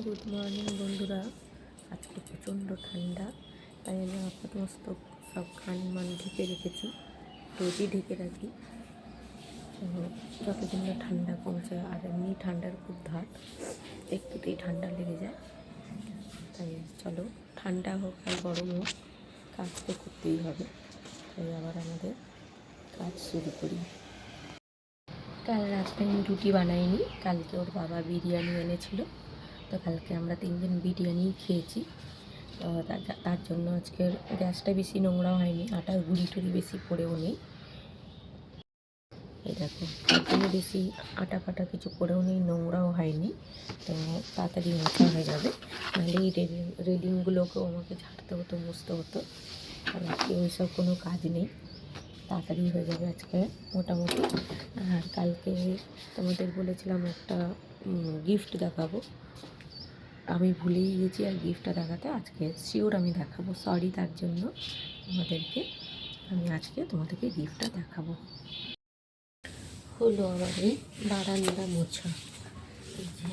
Good morning বন্ধুরা। আজকে প্রচণ্ড ঠান্ডা, তাই আমি আপাতমস্তক সব কান মান ঢেকে রেখেছি। রোজই ঢেকে রাখি যতদিন না ঠান্ডা কমছে। আর এমনি ঠান্ডার খুব ধার, একটুতেই ঠান্ডা লেগে যায়। তাই চলো, ঠান্ডা হোক আর গরম হোক, কাজ তো করতেই হবে। তাই আবার আমাদের কাজ শুরু করি। কাল রাত্রে আমি রুটি বানাইনি, কালকে ওর বাবা বিরিয়ানি এনেছিল, তো কালকে আমরা 3 দিন বিরিয়ানি খেয়েছি। তো তার জন্য আজকের গ্যাসটা বেশি নোংরাও হয়নি, আটার গুঁড়ি টুড়ি বেশি পড়েও নেই। এই দেখো, তার জন্য বেশি আটা ফাটা কিছু পড়েও নেই, নোংরাও হয়নি। তো তাড়াতাড়ি মোছা হয়ে যাবে, নাহলে এই রেলিংগুলোকেও আমাকে ঝাড়তে হতো, মুছতে হতো। আর আজকে ওইসব কোনো কাজ নেই, তাড়াতাড়ি হয়ে যাবে আজকে মোটামুটি। আর কালকে তোমাদের বলেছিলাম একটা গিফট দেখাবো, আমি ভুলেই গেছি আর গিফটটা দেখাতে। আজকে শিওর আমি দেখাবো, সরি তার জন্য তোমাদেরকে। আমি আজকে তোমাদেরকে গিফটটা দেখাবো। হলো আমার এই বারান্দা মোছা। এই যে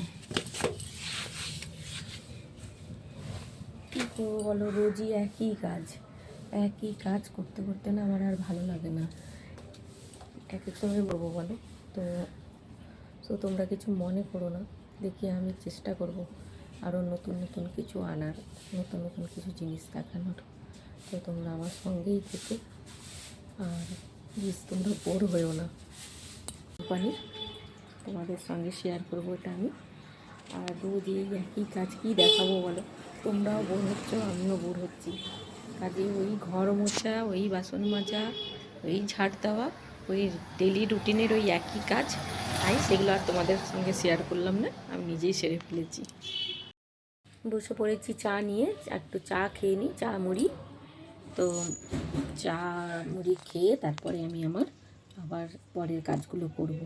কী করবো বলো, রোজই একই কাজ করতে করতে না আমার আর ভালো লাগে না। এক এক সময় বলবো বলো তো তোমরা কিছু মনে করো না। দেখি আমি চেষ্টা করব আরও নতুন নতুন কিছু আনার, নতুন নতুন কিছু জিনিস দেখানোর। তো তোমরা আমার সঙ্গেই থেকো, আর প্লিজ তোমরা বোর হয়েও না। কোম্পানি তোমাদের সঙ্গে শেয়ার করবো এটা আমি। আর রোজ এই একই কাজ কী দেখাবো বলো, তোমরাও বোর হচ্ছ, আমিও বোর হচ্ছি। কাজে ওই ঘর মোছা, ওই বাসন মাজা, ওই ঝাড় দেওয়া, ওই ডেলি রুটিনের ওই একই কাজ। তাই সেগুলো আর তোমাদের সঙ্গে শেয়ার করলাম না, আমি নিজেই সেরে ফেলেছি। বসে পড়েছি চা নিয়ে, একটু চা খেয়ে নিই, চা মুড়ি। তো চা মুড়ি খেয়ে তারপরে আমি আমার আবার পরের কাজগুলো করব।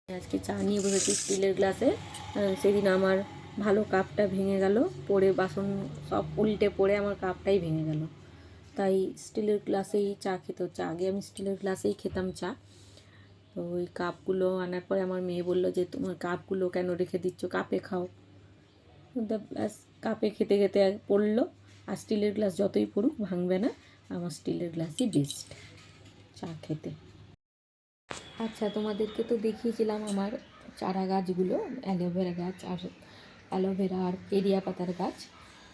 আজকে চা নিয়ে বসেছি স্টিলের গ্লাসে। সেদিন আমার ভালো কাপটা ভেঙে গেল, পড়ে বাসন সব উল্টে পড়ে আমার কাপটাই ভেঙে গেল। তাই স্টিলের গ্লাসেই চা খেতে হচ্ছে। আগে আমি স্টিলের গ্লাসেই খেতাম চা। তো ওই কাপগুলো আনার পরে আমার মেয়ে বললো যে তোমার কাপগুলো কেন রেখে দিচ্ছ, কাপে খাও। ব্যাস, কাপে খেতে খেতে পড়লো। আর স্টিলের গ্লাস যতই পড়ুক ভাঙবে না, আমার স্টিলের গ্লাসই বেস্ট চা খেতে। আচ্ছা, তোমাদেরকে তো দেখিয়েছিলাম আমার চারা গাছগুলো, অ্যালোভেরা গাছ আর অ্যালোভেরা আর পেরিয়া পাতার গাছ।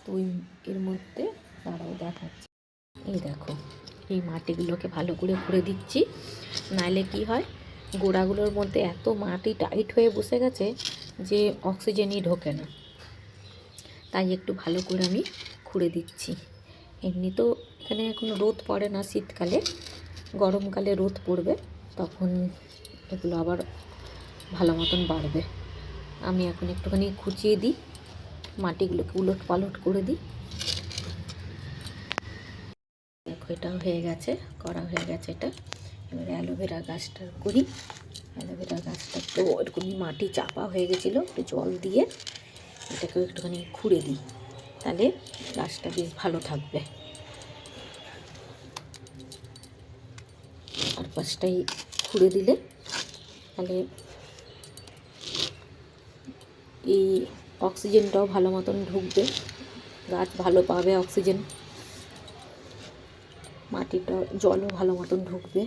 তো ওই এর মধ্যে তারাও দেখাচ্ছে। এই দেখো, এই মাটিগুলোকে ভালো করে খুঁড়ে দিচ্ছি, নাহলে কি হয়, গোড়াগুলোর মধ্যে এত মাটি টাইট হয়ে বসে গেছে যে অক্সিজেনই ঢোকে না। তাই একটু ভালো করে আমি খুঁড়ে দিচ্ছি। এমনি তো এখানে এখন রোদ পড়ে না শীতকালে, গরমকালে রোদ পড়বে, তখন এগুলো আবার ভালো মতন বাড়বে। আমি এখন একটুখানি খুঁচিয়ে দিই, মাটিগুলোকে উলট পালট করে দিই। দেখো, এটা হয়ে গেছে, করা হয়ে গেছে এটা। এবারে অ্যালোভেরা গাছটা করি। অ্যালোভেরা গাছটা একটু এরকমই মাটি চাপা হয়ে গেছিলো, একটু জল দিয়ে এটাকেও একটুখানি খুঁড়ে দিই, তাহলে গাছটা বেশ ভালো থাকবে। আর পাশটাই খুঁড়ে দিলে তাহলে এই অক্সিজেনটাও ভালো মতন ঢুকবে, গাছ ভালো পাবে অক্সিজেন, মাটিটা জলও ভালো মতন ঢুকবে।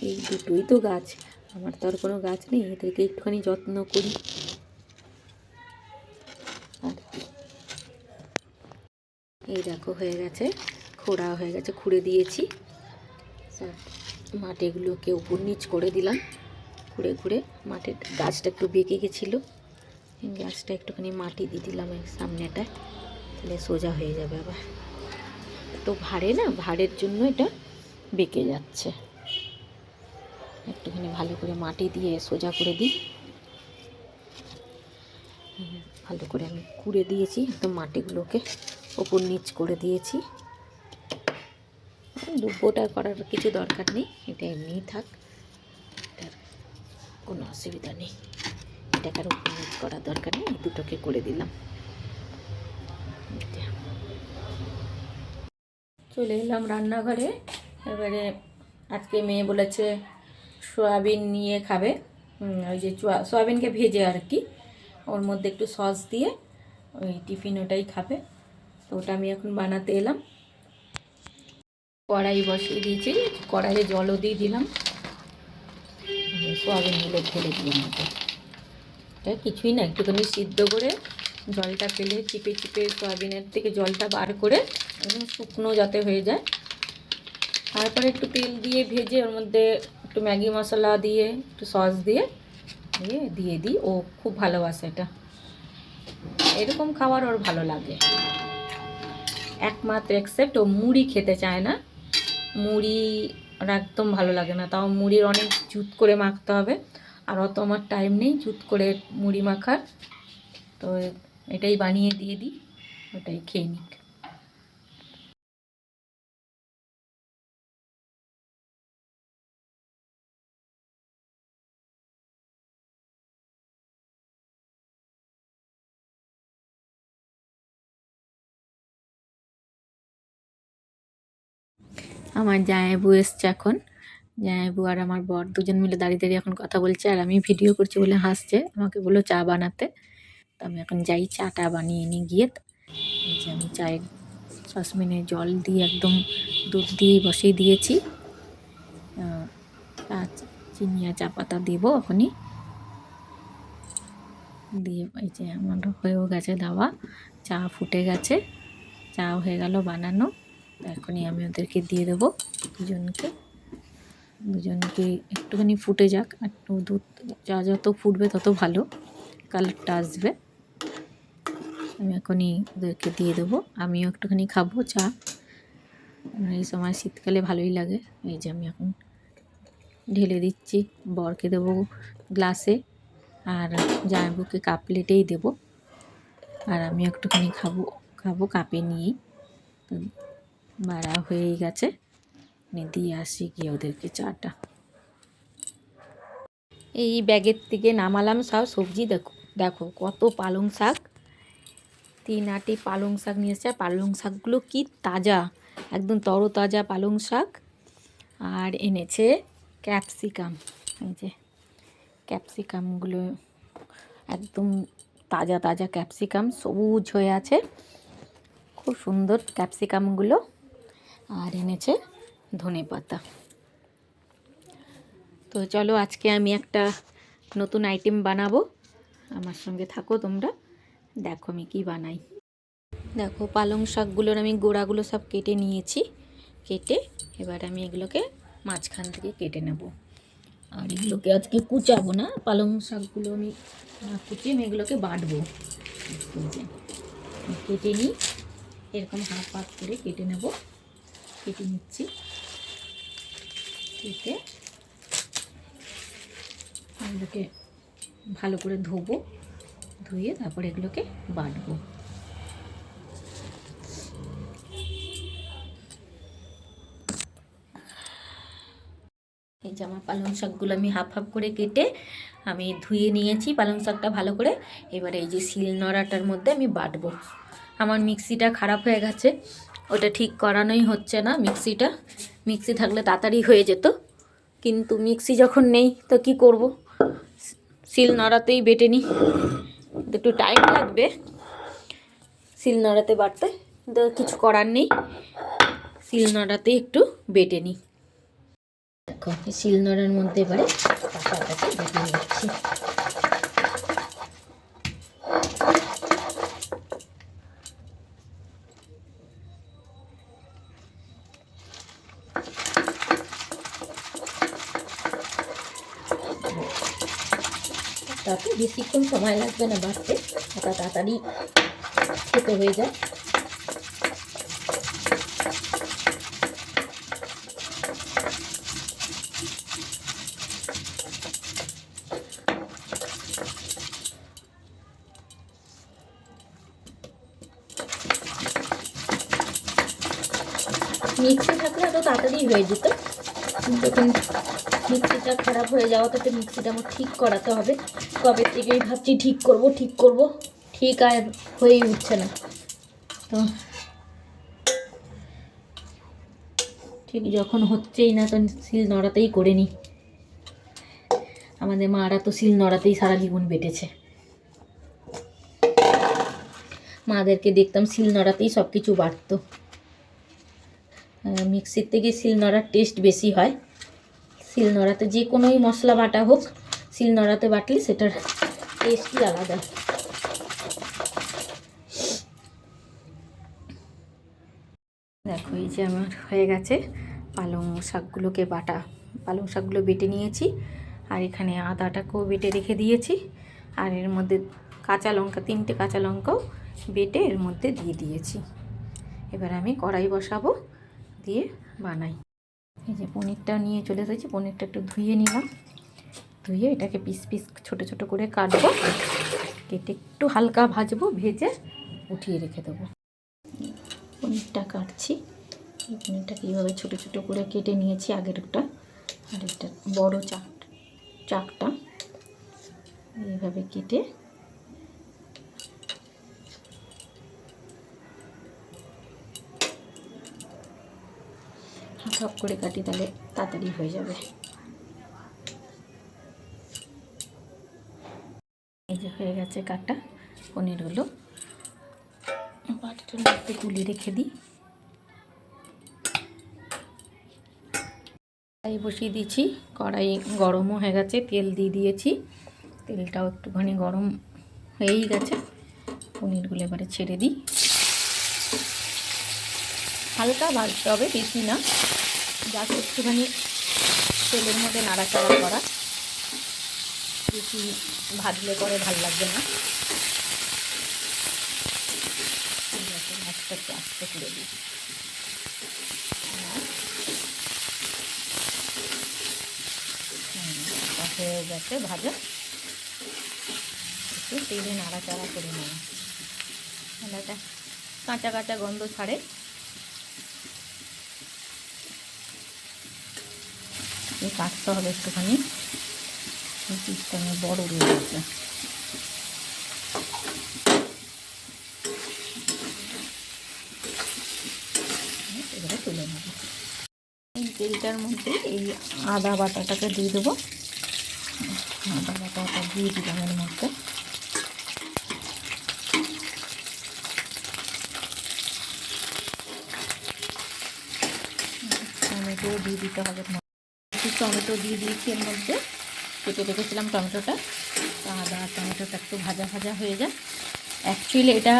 এই দুটোই তো গাছ, আমার তো আর কোনো গাছ নেই, এদেরকে একটুখানি যত্ন করি। আর এই দেখো হয়ে গেছে, খোঁড়া হয়ে গেছে, খুঁড়ে দিয়েছি। মাটিগুলোকে উপর নিচ করে দিলাম, খুঁড়ে খুঁড়ে। মাটির গাছটা একটু বেঁকে গেছিলো, গাছটা একটুখানি মাটি দিয়ে দিলাম এই সামনেটায়, তাহলে সোজা হয়ে যাবে। আবার তো ভারে না, ভারের জন্য এটা বেঁকে যাচ্ছে। একটুখানি ভালো করে মাটি দিয়ে সোজা করে দিই। ভালো করে আমি কুড়ে দিয়েছি, একদম মাটিগুলোকে ওপর নিচ করে দিয়েছি। দুব্বোটা করার কিছু দরকার নেই, এটা এমনিই থাক, এটার কোনো অসুবিধা নেই। এটাকে আর ওপর নিচ করার দরকার নেই, দুটোকে করে দিলাম। চলে এলাম রান্নাঘরে। এবারে আজকে মেয়ে বলেছে সয়াবিন নিয়ে খাবে, ওই যে সয়াবিনকে ভেজে আর কি, ওর মধ্যে একটু সস দিয়ে ওই টিফিন ওটাই খাবে। তো ওটা আমি এখন বানাতে এলাম। কড়াই বসিয়ে দিয়েছি, কড়াইয়ে জলও দিয়ে দিলাম, সয়াবিনগুলো ঢেলে দিলাম। এটা কিছুই না, একটুখানি সিদ্ধ করে জলটা ফেলে চিপে চিপে সয়াবিনের থেকে জলটা বার করে একদম শুকনো যাতে হয়ে যায়, তারপরে একটু তেল দিয়ে ভেজে ওর মধ্যে একটু ম্যাগি মশলা দিয়ে একটু সস দিয়ে দিয়ে দিই। ও খুব ভালোবাসে এটা, এরকম খাবার ওর ভালো লাগে। একমাত্র এক্সেপ্ট ও মুড়ি খেতে চায় না, মুড়ি ওর একদম ভালো লাগে না। তাও মুড়ির অনেক জুত করে মাখতে হবে, আর অত আমার টাইম নেই জুত করে মুড়ি মাখার। তো এটাই বানিয়ে দিয়ে দিই, ওটাই খেয়ে নিক। আমার জামাইবু এসছে এখন, জামাইবু আর আমার বর দুজন মিলে দাঁড়িয়ে দাঁড়িয়ে এখন কথা বলছে, আর আমি ভিডিও করছি বলে হাসছে। আমাকে বললো চা বানাতে, তো আমি এখন যাই চাটা বানিয়ে নিয়ে গিয়ে। এই যে আমি চায়ের সসপ্যানে জল দিয়ে একদম দুধ দিয়ে বসিয়ে দিয়েছি, চিনি আর চা পাতা দেবো এখনই দিয়ে। এই যে আমার হয়েও গেছে দেওয়া, চা ফুটে গেছে, চাও হয়ে গেল বানানো। এখনই আমি ওদেরকে দিয়ে দেবো দুজনকে একটুখানি ফুটে যাক, একটু দুধ চা যত ফুটবে তত ভালো কালারটা আসবে। আমি এখনই ওদেরকে দিয়ে দেবো, আমিও একটুখানি খাবো চা, এই সময় শীতকালে ভালোই লাগে। এই যে আমি এখন ঢেলে দিচ্ছি, বরকে দেবো গ্লাসে আর জামাইবুকে কাপ প্লেটেই দেবো, আর আমি একটুখানি খাবো কাপে নিয়েই। তো বাড়া হয়েই গেছে, দিয়ে আসি গিয়ে ওদেরকে চাটা। এই ব্যাগের থেকে নামালাম সব সবজি, দেখো কত পালং শাক, 3 আটি পালং শাক নিয়ে এসছে। পালং শাকগুলো কি তাজা, একদম তরতাজা পালং শাক। আর এনেছে ক্যাপসিকাম, এই যে ক্যাপসিকামগুলো একদম তাজা তাজা ক্যাপসিকাম, সবুজ হয়ে আছে, খুব সুন্দর ক্যাপসিকামগুলো। আর এনেছে ধনেপাতা। তো চলো আজকে আমি একটা নতুন আইটেম বানাবো, আমার সঙ্গে থাকো তোমরা, দেখো আমি কি বানাই। দেখো পালং শাকগুলোর আমি গোড়াগুলো সব কেটে নিয়েছি, কেটে এবার আমি এগুলোকে মাঝখান থেকে কেটে নেব। আর এগুলোকে আজকে কুচাবো না, পালং শাকগুলো আমি কুচিয়ে আমি এগুলোকে বাটবো। কেটে নিই, এরকম হাফ হাফ করে কেটে নেব, কেটে নিচ্ছি। কেটে এগুলোকে ভালো করে ধোবো, ধুয়ে তারপরে এগুলোকে বাটবো। এই যে আমার পালং শাকগুলো আমি হাফ হাফ করে কেটে আমি ধুয়ে নিয়েছি পালং শাকটা ভালো করে। এবারে এই যে শিলনোড়াটার মধ্যে আমি বাটবো। আমার মিক্সিটা খারাপ হয়ে গেছে, ওটা ঠিক করানোই হচ্ছে না। মিক্সি থাকলে তাড়াতাড়ি হয়ে যেত, কিন্তু মিক্সি যখন নেই তো কি করব, শিলনোড়াতেই বেটে নিই। একটু টাইম লাগবে শিলনোড়াতে বাটতে, কিন্তু কিছু করার নেই, শিলনোড়াতেই একটু বেটে নিই। দেখো শিলনোড়ার মধ্যে এবারে পাতাটাকে বেটে নিচ্ছি। তাতে বেশিক্ষণ সময় লাগবে না বাটতে, এটা তাড়াতাড়ি খেতে হয়ে যায়। মিক্সি থাকলে তো তাড়াতাড়ি হয়ে যেত, যখন মিক্সিটা খারাপ হয়ে যাওয়াতে তো মিক্সিটা আমার ঠিক করাতে হবে। কবে থেকেই ভাবছি ঠিক করব, ঠিক আর হয়েই উঠছে না। তো ঠিক যখন হচ্ছেই না তখন শিলনোড়াতেই করে নিই। আমাদের মারা তো শিল নোড়াতেই সারা জীবন বেটেছে। মাদেরকে দেখতাম শিল নোড়াতেই সব কিছু বাটতো। মিক্সির থেকে শিল নোড়ার টেস্ট বেশি হয়। শিল নোড়াতে যে কোনোই মশলা বাটা হোক, শিল নোড়াতে বাটলে সেটার টেস্টই আলাদা। দেখো এই যে আমার হয়ে গেছে পালং শাকগুলোকে বাটা, পালং শাকগুলো বেটে নিয়েছি। আর এখানে আদাটাকেও বেটে রেখে দিয়েছি। আর এর মধ্যে কাঁচা লঙ্কা, 3টে কাঁচা লঙ্কাও বেটে এর মধ্যে দিয়ে দিয়েছি। এবার আমি কড়াই বসাবো, দিয়ে বানাই। এই যে পনিরটা নিয়ে চলে এসেছি, পনিরটা একটু ধুয়ে নিলাম। ধুয়ে এটাকে পিস পিস ছোট ছোট করে কাটবো, কেটে একটু হালকা ভাজবো, ভেজে উঠিয়ে রেখে দেবো। পনিরটা কাটছি, এই পনিরটাকে এইভাবে ছোটো ছোটো করে কেটে নিয়েছি আগেরটা। আর এটা বড়ো চাকটা এইভাবে কেটে হাফ হাফ করে কাটি, তাহলে তাড়াতাড়ি হয়ে যাবে। এই যে হয়ে গেছে কাটা পনিরগুলো, বাটিটার মধ্যে তুলে রেখে দিই। কড়াই বসিয়ে দিয়েছি, কড়াই গরমও হয়ে গেছে, তেল দিয়ে দিয়েছি। তেলটাও একটুখানি গরম হয়েই গেছে। পনিরগুলো এবারে ছেড়ে দিই। হালকা ভাজতে হবে, বেশি না, জাস্ট একটুখানি তেলের মধ্যে নাড়াচাড়া করা। বেশি ভাজলে পরে ভাল লাগবে না। মাছটা একটু আস্তে করে দিই। হয়ে গেছে ভাজা, একটু তেলে নাড়াচাড়া করে নেব। এটা কাঁচা কাঁচা গন্ধ ছাড়ে। কাটতে হবে একটুখানি, পিসটা বড় রয়ে গেছে। এবারে তুলে নেব। এই তেলটার মধ্যে এই আদা বাটাটাকে দিয়ে দেবো। আদা বাটাটা দিয়ে দিলাম এর মধ্যে। টমেটো দিয়ে দিতে হবে, টমেটো দিয়ে দিয়েছি এর মধ্যে, কেটে রেখেছিলাম টমেটোটা। আদা টমেটোটা একটু ভাজা ভাজা হয়ে যায়। অ্যাকচুয়ালি এটা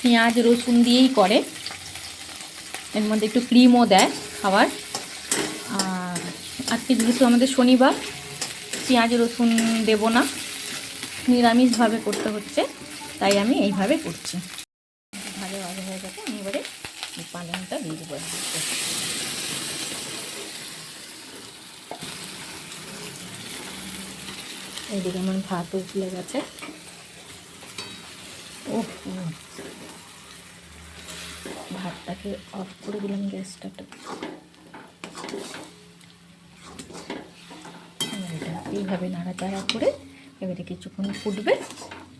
পেঁয়াজ রসুন দিয়েই করে, এর মধ্যে একটু ক্রিমও দেয় খাবার। আর আজকে যেহেতু আমাদের শনিবার, পেঁয়াজ রসুন দেব না, নিরামিষভাবে করতে হচ্ছে, তাই আমি এইভাবে করছি। ভালো ভাজা হয়ে গেছে, আমি এবারে পালংটা দিয়ে দেবো। এইদিকে আমার ভাতও ফুলে গেছে। ও ভাতটাকে অফ করে দিলাম, গ্যাসটা। এইভাবে নাড়াচাড়া করে এবারে কিছুক্ষণ ফুটবে,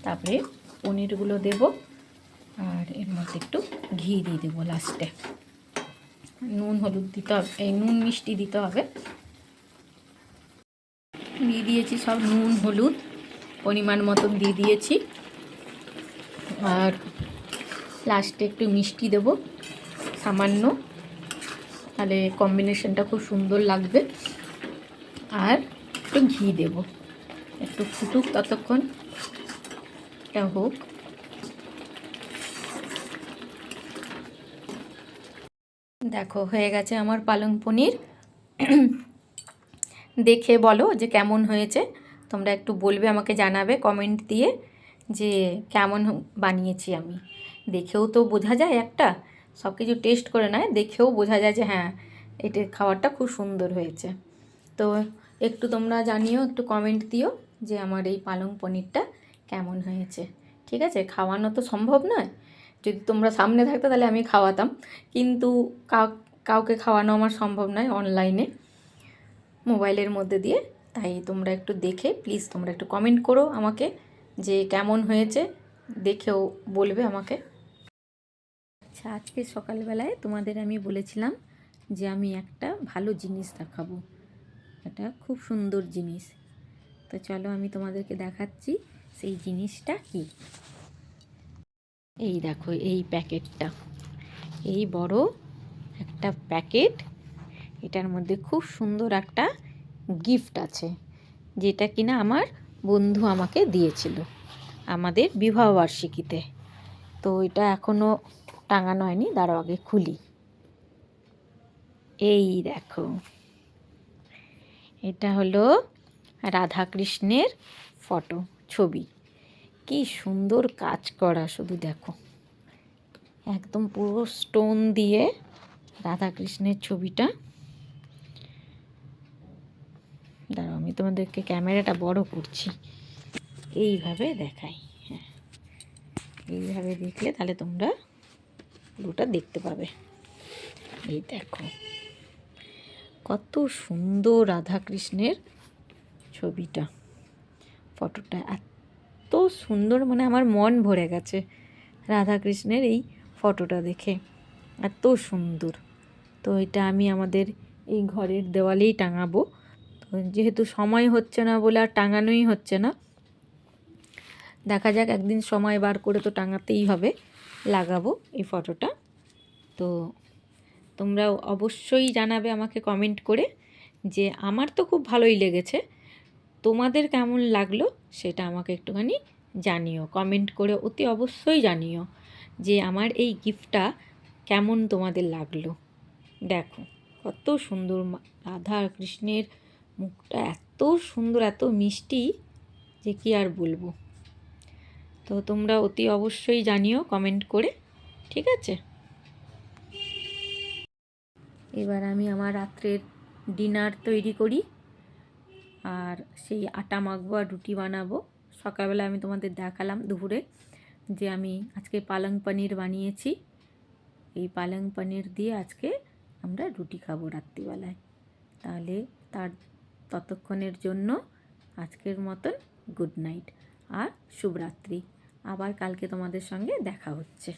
তারপরে পনিরগুলো দেব। আর এর মধ্যে একটু ঘি দিয়ে দেবো লাস্টে। নুন হলুদ দিতে হবে, এই নুন মিষ্টি দিতে হবে। দিয়ে দিয়েছি সব, নুন হলুদ পরিমাণ মতন দিয়ে দিয়েছি। আর লাস্টে একটু মিষ্টি দেবো সামান্য, তাহলে কম্বিনেশনটা খুব সুন্দর লাগবে। আর একটু ঘি দেব, একটু ফুটুক ততক্ষণ, এটা হোক। দেখো হয়ে গেছে আমার পালং পনির। দেখে বলো যে কেমন হয়েছে, তোমরা একটু বলবে, আমাকে জানাবে কমেন্ট দিয়ে যে কেমন বানিয়েছি আমি। দেখেও তো বোঝা যায়, একটা সব কিছু টেস্ট করে নয়, দেখেও বোঝা যায় যে হ্যাঁ এটা খাবারটা খুব সুন্দর হয়েছে। তো একটু তোমরা জানিও, একটু কমেন্ট দিও যে আমার এই পালং পনিরটা কেমন হয়েছে। ঠিক আছে, খাওয়ানো তো সম্ভব নয়, যদি তোমরা সামনে থাকতো তাহলে আমি খাওয়াতাম, কিন্তু কাউকে খাওয়ানো আমার সম্ভব নয় অনলাইনে, মোবাইলের মধ্যে দিয়ে। তাই তোমরা একটু দেখে প্লিজ তোমরা একটু কমেন্ট করো আমাকে যে কেমন হয়েছে, দেখেও বলবে আমাকে। আচ্ছা, আজকে সকালবেলায় তোমাদের আমি বলেছিলাম যে আমি একটা ভালো জিনিস দেখাবো, একটা খুব সুন্দর জিনিস। তো চলো আমি তোমাদেরকে দেখাচ্ছি সেই জিনিসটা কি। এই দেখো এই প্যাকেটটা, এই বড় একটা প্যাকেট, এটার মধ্যে খুব সুন্দর একটা গিফট আছে, যেটা কিনা আমার বন্ধু আমাকে দিয়েছিল আমাদের বিবাহবার্ষিকীতে। তো এটা এখনও টাঙানো হয়নি, দাঁড়াও আগে খুলি। এই দেখো, এটা হলো রাধাকৃষ্ণের ফটো, ছবি। কি সুন্দর কাজ করা, শুধু দেখো, একদম পুরো স্টোন দিয়ে রাধাকৃষ্ণের ছবিটা। দাঁড়াও আমি তোমাদেরকে ক্যামেরাটা বড় করছি, এইভাবে দেখাই। হ্যাঁ, এইভাবে দেখলে তাহলে তোমরা পুরোটা দেখতে পাবে। এই দেখো কত সুন্দর রাধাকৃষ্ণের ছবিটা, ফটোটা এত সুন্দর, মানে আমার মন ভরে গেছে রাধাকৃষ্ণের এই ফটোটা দেখে, এত সুন্দর। তো এটা আমি আমাদের এই ঘরের দেওয়ালেই টাঙাবো। তো যেহেতু সময় হচ্ছে না বলে আর টাঙানোই হচ্ছে না, দেখা যাক একদিন সময় বার করে তো টাঙাতেই হবে, লাগাবো এই ফটোটা। তো তোমরাও অবশ্যই জানাবে আমাকে কমেন্ট করে যে আমার তো খুব ভালোই লেগেছে, তোমাদের কেমন লাগলো সেটা আমাকে একটুখানি জানিও, কমেন্ট করে অতি অবশ্যই জানিও যে আমার এই গিফটটা কেমন তোমাদের লাগলো। দেখো কত সুন্দর, রাধা কৃষ্ণের মুখটা এত সুন্দর, এত মিষ্টি যে কি আর বলবো। তো তোমরা অতি অবশ্যই জানিও কমেন্ট করে, ঠিক আছে? এবার আমি আমার রাত্রের ডিনার তৈরি করি, আর সেই আটা মাখবো আর রুটি বানাবো। সকালবেলা আমি তোমাদের দেখালাম দুপুরে যে আমি আজকে পালং পনির বানিয়েছি, এই পালং পনির দিয়ে আজকে আমরা রুটি খাবো রাত্রিবেলায়। তাহলে ততক্ষণের জন্য আজকের মতন গুড নাইট আর শুভরাত্রি। আবার কালকে তোমাদের সঙ্গে দেখা হচ্ছে।